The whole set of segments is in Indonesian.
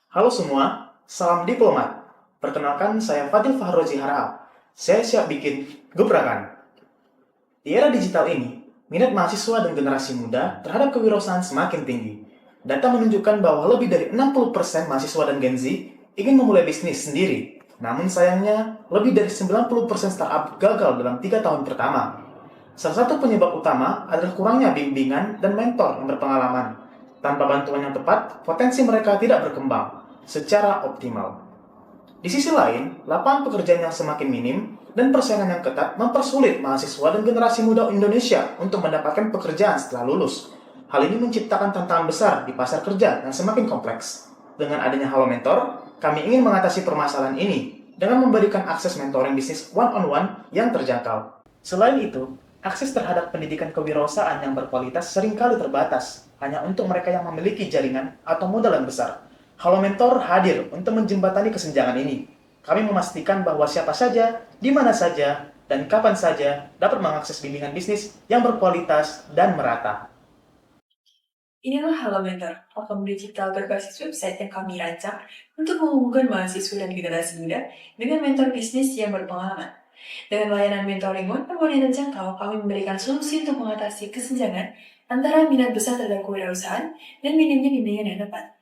Halo semua, salam diplomat. Perkenalkan, saya Fadil Fahrozi Harahap. Saya siap bikin gebrakan. Di era digital ini, minat mahasiswa dan generasi muda terhadap kewirausahaan semakin tinggi. Data menunjukkan bahwa lebih dari 60% mahasiswa dan Gen Z ingin memulai bisnis sendiri. Namun sayangnya, lebih dari 90% startup gagal dalam 3 tahun pertama. Salah satu penyebab utama adalah kurangnya bimbingan dan mentor yang berpengalaman. Tanpa bantuan yang tepat, potensi mereka tidak berkembang secara optimal. Di sisi lain, lapangan pekerjaan yang semakin minim dan persaingan yang ketat mempersulit mahasiswa dan generasi muda Indonesia untuk mendapatkan pekerjaan setelah lulus. Hal ini menciptakan tantangan besar di pasar kerja yang semakin kompleks. Dengan adanya Halo Mentor, kami ingin mengatasi permasalahan ini dengan memberikan akses mentoring bisnis one-on-one yang terjangkau. Selain itu, akses terhadap pendidikan kewirausahaan yang berkualitas seringkali terbatas, hanya untuk mereka yang memiliki jaringan atau modal yang besar. Halo Mentor hadir untuk menjembatani kesenjangan ini. Kami memastikan bahwa siapa saja, di mana saja, dan kapan saja dapat mengakses bimbingan bisnis yang berkualitas dan merata. Inilah Halo Mentor, platform digital berbasis website yang kami rancang untuk menghubungkan mahasiswa dan generasi muda dengan mentor bisnis yang berpengalaman. Dengan layanan mentoring one-on-one yang terjangkau, kami memberikan solusi untuk mengatasi kesenjangan antara minat besar terhadap kewirausahaan dan minimnya bimbingan yang tepat.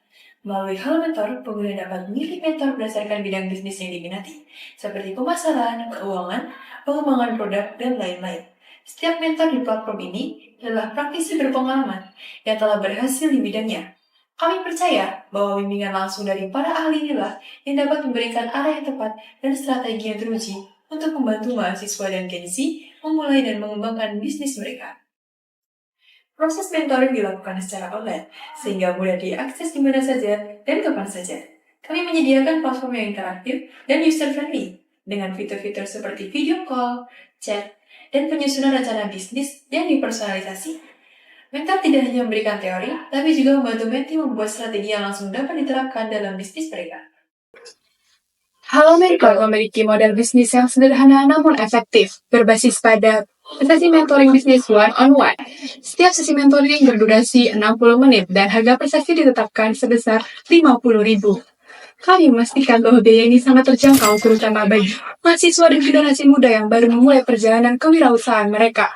Melalui Halo Mentor, pengguna dapat memilih mentor berdasarkan bidang bisnis yang diminati, seperti pemasaran, keuangan, pengembangan produk, dan lain-lain. Setiap mentor di platform ini adalah praktisi berpengalaman yang telah berhasil di bidangnya. Kami percaya bahwa bimbingan langsung dari para ahli inilah yang dapat memberikan arah yang tepat dan strategi yang teruji untuk membantu mahasiswa dan Gen Z memulai dan mengembangkan bisnis mereka. Proses mentoring dilakukan secara online, sehingga mudah diakses di mana saja dan kapan saja. Kami menyediakan platform yang interaktif dan user-friendly, dengan fitur-fitur seperti video call, chat, dan penyusunan rencana bisnis yang dipersonalisasi. Mentor tidak hanya memberikan teori, tapi juga membantu menti membuat strategi yang langsung dapat diterapkan dalam bisnis mereka. Halo Mentor memiliki model bisnis yang sederhana namun efektif, berbasis pada sesi mentoring bisnis one-on-one. Setiap sesi mentoring berdurasi 60 menit dan harga per sesi ditetapkan sebesar 50.000. Kami memastikan bahwa biaya ini sangat terjangkau, terutama bagi mahasiswa dan generasi muda yang baru memulai perjalanan kewirausahaan mereka.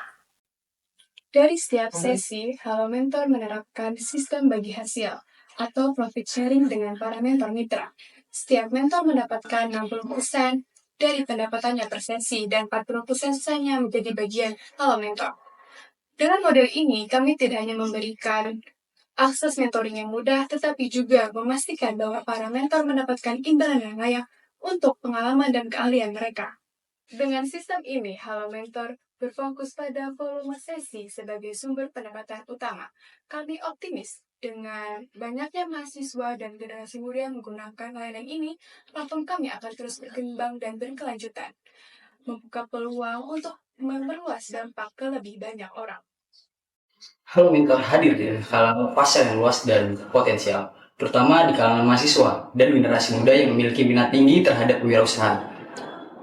Dari setiap sesi, Halo Mentor menerapkan sistem bagi hasil atau profit sharing dengan para mentor mitra. Setiap mentor mendapatkan 60% dari pendapatannya per sesi dan 40% sisanya menjadi bagian Halo Mentor. Dengan model ini, kami tidak hanya memberikan akses mentoring yang mudah, tetapi juga memastikan bahwa para mentor mendapatkan imbalan yang layak untuk pengalaman dan keahlian mereka. Dengan sistem ini, Halo Mentor berfokus pada volume sesi sebagai sumber pendapatan utama. Kami optimis dengan banyaknya mahasiswa dan generasi muda yang menggunakan layanan ini, platform kami akan terus berkembang dan berkelanjutan, membuka peluang untuk memperluas dampak ke lebih banyak orang. Halo Mentor hadir dengan kalangan pasar yang luas dan potensial, terutama di kalangan mahasiswa dan generasi muda yang memiliki minat tinggi terhadap kewirausahaan.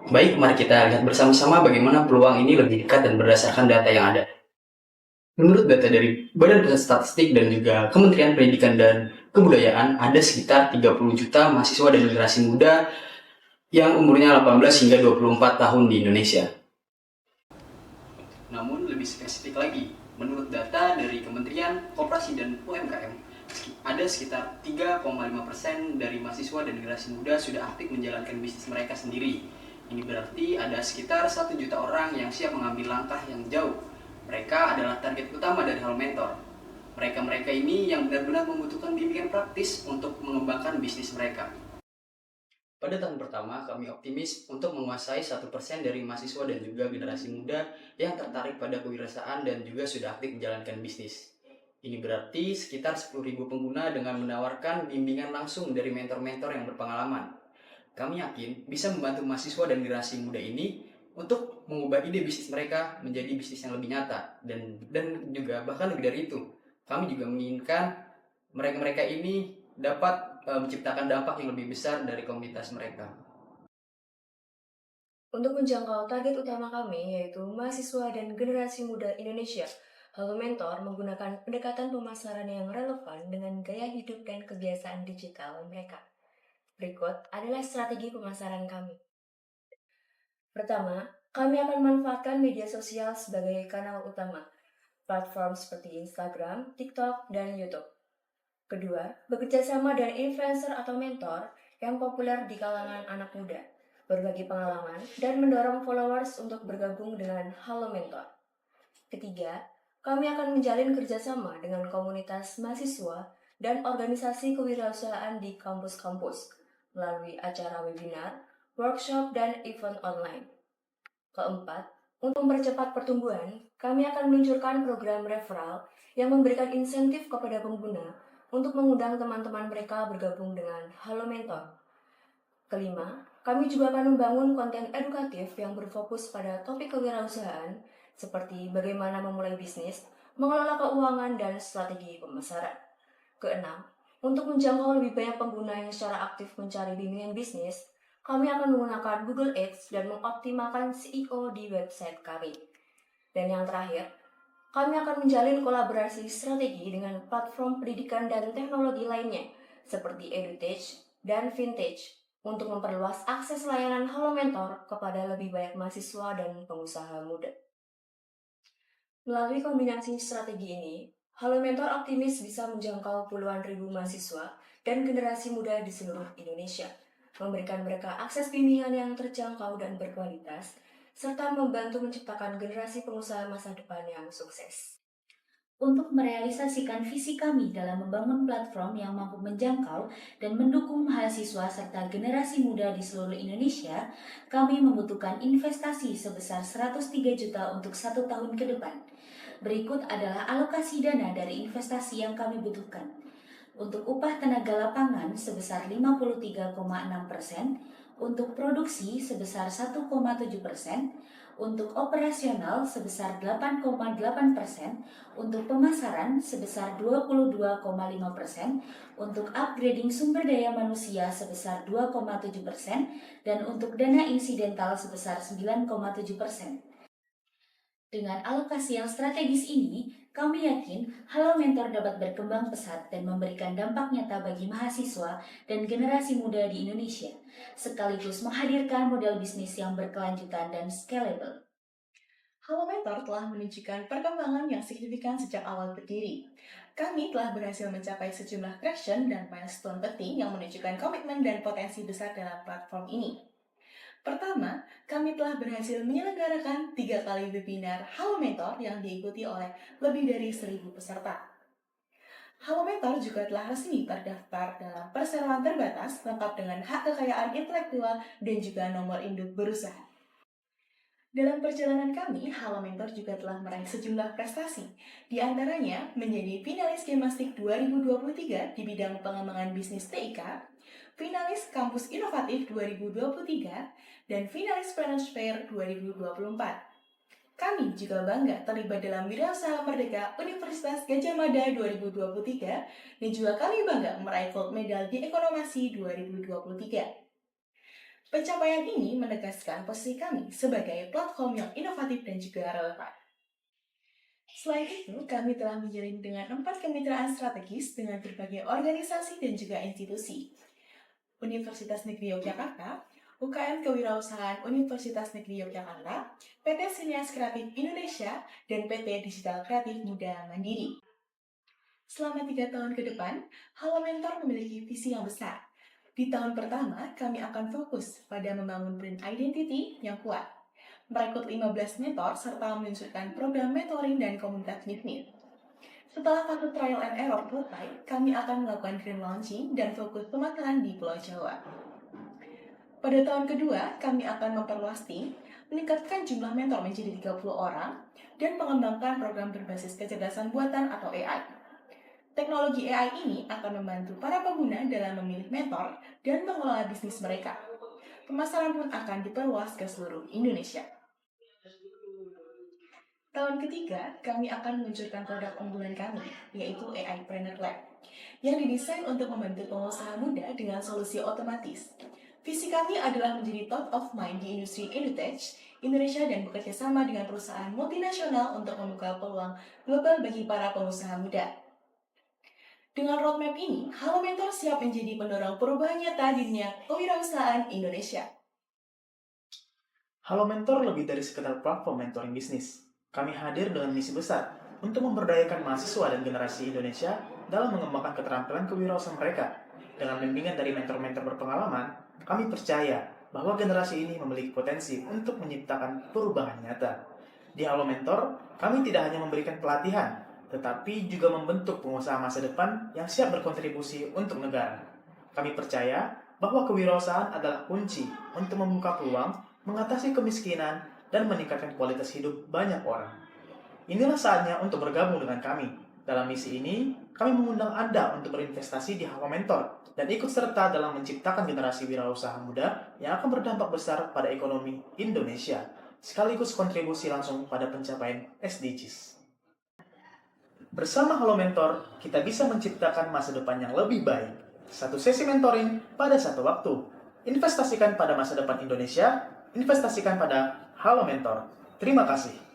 Baik, mari kita lihat bersama-sama bagaimana peluang ini lebih dekat dan berdasarkan data yang ada. Menurut data dari Badan Pusat Statistik dan juga Kementerian Pendidikan dan Kebudayaan, ada sekitar 30 juta mahasiswa dan generasi muda yang umurnya 18 hingga 24 tahun di Indonesia. Namun lebih spesifik lagi, menurut data dari Kementerian Koperasi dan UMKM, ada sekitar 3,5% dari mahasiswa dan generasi muda sudah aktif menjalankan bisnis mereka sendiri. Ini berarti ada sekitar 1 juta orang yang siap mengambil langkah yang jauh. Mereka adalah target utama dari Halo Mentor. Mereka-mereka ini yang benar-benar membutuhkan bimbingan praktis untuk mengembangkan bisnis mereka. Pada tahun pertama, kami optimis untuk menguasai 1% dari mahasiswa dan juga generasi muda yang tertarik pada kewirausahaan dan juga sudah aktif menjalankan bisnis. Ini berarti sekitar 10.000 pengguna dengan menawarkan bimbingan langsung dari mentor-mentor yang berpengalaman. Kami yakin bisa membantu mahasiswa dan generasi muda ini untuk mengubah ide bisnis mereka menjadi bisnis yang lebih nyata dan juga bahkan lebih dari itu. Kami juga menginginkan mereka-mereka ini dapat menciptakan dampak yang lebih besar dari komunitas mereka. Untuk menjangkau target utama kami, yaitu mahasiswa dan generasi muda Indonesia, Halo Mentor menggunakan pendekatan pemasaran yang relevan dengan gaya hidup dan kebiasaan digital mereka. Berikut adalah strategi pemasaran kami. Pertama, kami akan memanfaatkan media sosial sebagai kanal utama, platform seperti Instagram, TikTok, dan YouTube. Kedua, bekerja sama dengan influencer atau mentor yang populer di kalangan anak muda, berbagi pengalaman, dan mendorong followers untuk bergabung dengan Halo Mentor. Ketiga, kami akan menjalin kerjasama dengan komunitas mahasiswa dan organisasi kewirausahaan di kampus-kampus melalui acara webinar, workshop, dan event online. Keempat, untuk mempercepat pertumbuhan, kami akan meluncurkan program referral yang memberikan insentif kepada pengguna untuk mengundang teman-teman mereka bergabung dengan Halo Mentor. Kelima, kami juga akan membangun konten edukatif yang berfokus pada topik kewirausahaan seperti bagaimana memulai bisnis, mengelola keuangan, dan strategi pemasaran. Keenam, untuk menjangkau lebih banyak pengguna yang secara aktif mencari bimbingan bisnis, kami akan menggunakan Google Ads dan mengoptimalkan SEO di website kami. Dan yang terakhir, kami akan menjalin kolaborasi strategi dengan platform pendidikan dan teknologi lainnya seperti EduTech dan Vintage untuk memperluas akses layanan Halo Mentor kepada lebih banyak mahasiswa dan pengusaha muda. Melalui kombinasi strategi ini, Halo Mentor optimis bisa menjangkau puluhan ribu mahasiswa dan generasi muda di seluruh Indonesia, memberikan mereka akses bimbingan yang terjangkau dan berkualitas, serta membantu menciptakan generasi pengusaha masa depan yang sukses. Untuk merealisasikan visi kami dalam membangun platform yang mampu menjangkau dan mendukung mahasiswa serta generasi muda di seluruh Indonesia, kami membutuhkan investasi sebesar 103 juta untuk 1 tahun ke depan. Berikut adalah alokasi dana dari investasi yang kami butuhkan. Untuk upah tenaga lapangan sebesar 53,6%, untuk produksi sebesar 1,7%, untuk operasional sebesar 8,8%, untuk pemasaran sebesar 22,5%, untuk upgrading sumber daya manusia sebesar 2,7%, dan untuk dana insidental sebesar 9,7%. Dengan alokasi yang strategis ini, kami yakin Halo Mentor dapat berkembang pesat dan memberikan dampak nyata bagi mahasiswa dan generasi muda di Indonesia, sekaligus menghadirkan model bisnis yang berkelanjutan dan scalable. Halo Mentor telah menunjukkan perkembangan yang signifikan sejak awal berdiri. Kami telah berhasil mencapai sejumlah traction dan milestone penting yang menunjukkan komitmen dan potensi besar dalam platform ini. Pertama, kami telah berhasil menyelenggarakan 3 kali webinar Halo Mentor yang diikuti oleh lebih dari 1.000 peserta. Halo Mentor juga telah resmi terdaftar dalam perseroan terbatas lengkap dengan hak kekayaan intelektual dan juga nomor induk berusaha. Dalam perjalanan kami, Halo Mentor juga telah meraih sejumlah prestasi, di antaranya menjadi finalis Gemastik 2023 di bidang pengembangan bisnis TIK, finalis Kampus Inovatif 2023, dan finalis Finance Fair 2024. Kami juga bangga terlibat dalam Wirausaha Merdeka Universitas Gadjah Mada 2023, dan juga kami bangga meraih gold medal di Ekonomasi 2023. Pencapaian ini menegaskan posisi kami sebagai platform yang inovatif dan juga relevan. Selain itu, kami telah menjalin dengan 4 kemitraan strategis dengan berbagai organisasi dan juga institusi. Universitas Negeri Yogyakarta, UKM Kewirausahaan Universitas Negeri Yogyakarta, PT Sinias Kreatif Indonesia, dan PT Digital Kreatif Muda Mandiri. Selama 3 tahun ke depan, Halo Mentor memiliki visi yang besar. Di tahun pertama, kami akan fokus pada membangun brand identity yang kuat, merekrut 15 mentor, serta meluncurkan program mentoring dan komunitas bisnis. Setelah fase trial and error selesai, kami akan melakukan grand launching dan fokus pemasaran di Pulau Jawa. Pada tahun kedua, kami akan memperluas tim, meningkatkan jumlah mentor menjadi 30 orang, dan mengembangkan program berbasis kecerdasan buatan atau AI. Teknologi AI ini akan membantu para pengguna dalam memilih mentor dan mengelola bisnis mereka. Pemasaran pun akan diperluas ke seluruh Indonesia. Tahun ketiga, kami akan meluncurkan produk unggulan kami, yaitu AI Planner Lab, yang didesain untuk membantu pengusaha muda dengan solusi otomatis. Visi kami adalah menjadi top of mind di industri EduTech Indonesia dan bekerja sama dengan perusahaan multinasional untuk membuka peluang global bagi para pengusaha muda. Dengan roadmap ini, Halo Mentor siap menjadi pendorong perubahan nyata di dunia kewirausahaan Indonesia. Halo Mentor lebih dari sekedar platform mentoring bisnis. Kami hadir dengan misi besar untuk memberdayakan mahasiswa dan generasi Indonesia dalam mengembangkan keterampilan kewirausahaan mereka. Dengan bimbingan dari mentor-mentor berpengalaman, kami percaya bahwa generasi ini memiliki potensi untuk menciptakan perubahan nyata. Di Halo Mentor, kami tidak hanya memberikan pelatihan, tetapi juga membentuk pengusaha masa depan yang siap berkontribusi untuk negara. Kami percaya bahwa kewirausahaan adalah kunci untuk membuka peluang, mengatasi kemiskinan, dan meningkatkan kualitas hidup banyak orang. Inilah saatnya untuk bergabung dengan kami. Dalam misi ini, kami mengundang Anda untuk berinvestasi di Halo Mentor dan ikut serta dalam menciptakan generasi wirausaha muda yang akan berdampak besar pada ekonomi Indonesia, sekaligus kontribusi langsung pada pencapaian SDGs. Bersama Halo Mentor, kita bisa menciptakan masa depan yang lebih baik. Satu sesi mentoring pada satu waktu. Investasikan pada masa depan Indonesia, investasikan pada Halo Mentor. Terima kasih.